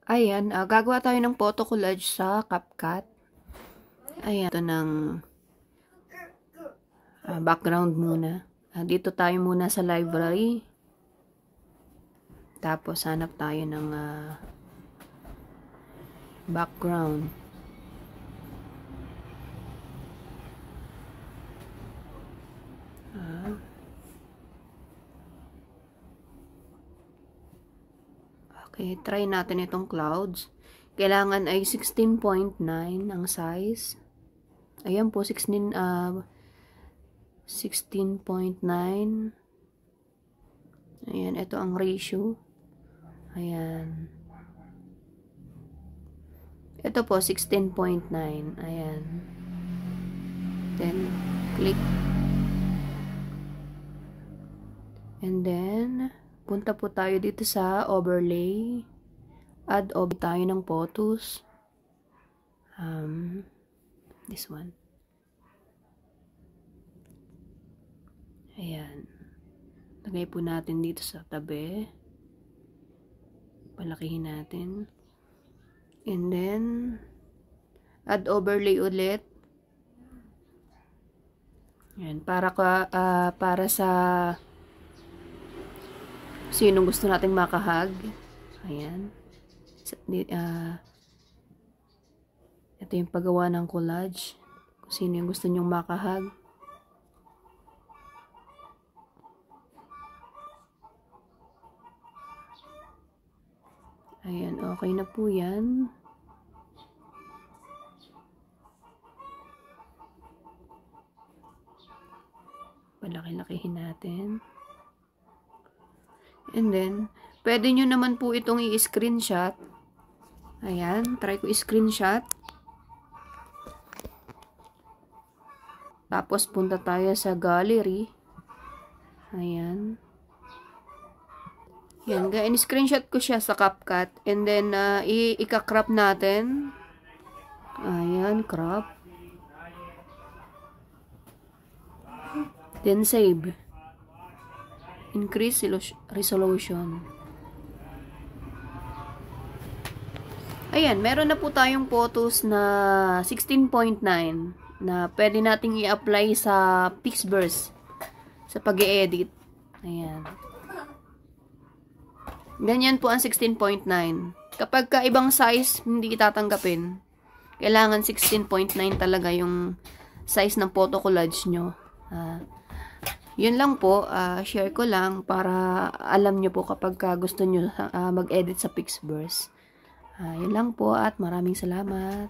Ayan, gagawa tayo ng photo collage sa CapCut. Ayan, ito ng background muna. Dito tayo muna sa library. Tapos, hanap tayo ng background. Okay, try natin itong clouds. Kailangan ay 16.9 ang size. Ayan po, 16.9. Ayan, ito ang ratio. Ayan. Ito po, 16.9. Ayan. Then, click. And then, punta po tayo dito sa overlay. Add overlay tayo ng photos. This one. Ayan. Lagay po natin dito sa tabi. Palakihin natin. And then, add overlay ulit. Ayan. Para sa sinong gusto nating makahag. Ayan. Ito yung paggawa ng collage. Kung sino yung gusto nyong makahag. Ayan, okay na po yan. Palaki-lakihin natin. And then, pwede nyo naman po itong i-screenshot. Ayan, try ko i-screenshot. Tapos, punta tayo sa gallery. Ayan. Yan, in-screenshot ko siya sa CapCut. And then, i-crop natin. Ayan, crop. Then, save. Increase resolution. Ayan, meron na po tayong photos na 16.9 na pwede nating i-apply sa Pixverse sa pag-i-edit. Ayan. Ganyan po ang 16.9. Kapag ibang size, hindi itatanggapin. Kailangan 16.9 talaga yung size ng photo collage nyo. Yun lang po, share ko lang para alam nyo po kapag gusto nyo mag-edit sa Pixverse. Yun lang po at maraming salamat.